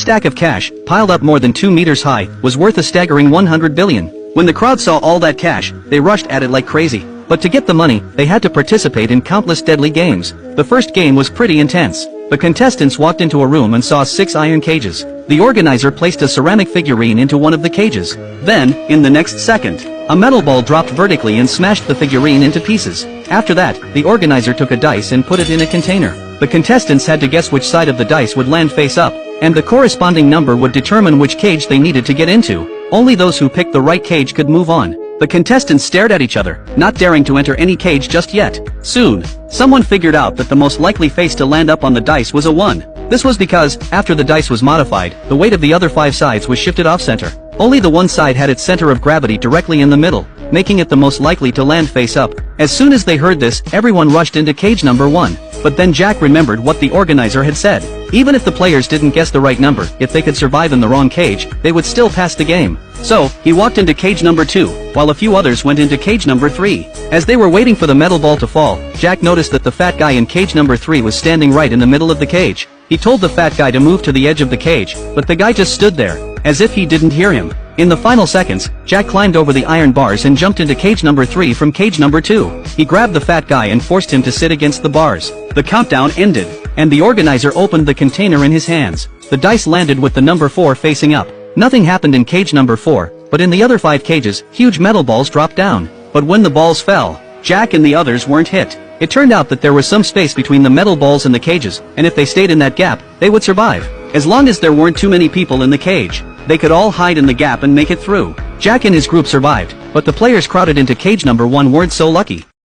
stack of cash, piled up more than 2 meters high, was worth a staggering 100 billion. When the crowd saw all that cash, they rushed at it like crazy. But to get the money, they had to participate in countless deadly games. The first game was pretty intense. The contestants walked into a room and saw 6 iron cages. The organizer placed a ceramic figurine into one of the cages. Then, in the next second, a metal ball dropped vertically and smashed the figurine into pieces. After that, the organizer took a dice and put it in a container. The contestants had to guess which side of the dice would land face up, and the corresponding number would determine which cage they needed to get into. Only those who picked the right cage could move on. The contestants stared at each other, not daring to enter any cage just yet. Soon, someone figured out that the most likely face to land up on the dice was a 1. This was because, after the dice was modified, the weight of the other 5 sides was shifted off-center. Only the one side had its center of gravity directly in the middle, making it the most likely to land face up. As soon as they heard this, everyone rushed into cage number 1. But then Jack remembered what the organizer had said. Even if the players didn't guess the right number, if they could survive in the wrong cage, they would still pass the game. So, he walked into cage number 2, while a few others went into cage number 3. As they were waiting for the metal ball to fall, Jack noticed that the fat guy in cage number 3 was standing right in the middle of the cage. He told the fat guy to move to the edge of the cage, but the guy just stood there, as if he didn't hear him. In the final seconds, Jack climbed over the iron bars and jumped into cage number 3 from cage number 2. He grabbed the fat guy and forced him to sit against the bars. The countdown ended, and the organizer opened the container in his hands. The dice landed with the number 4 facing up. Nothing happened in cage number 4, but in the other 5 cages, huge metal balls dropped down. But when the balls fell, Jack and the others weren't hit. It turned out that there was some space between the metal balls and the cages, and if they stayed in that gap, they would survive. As long as there weren't too many people in the cage, they could all hide in the gap and make it through. Jack and his group survived, but the players crowded into cage number 1 weren't so lucky.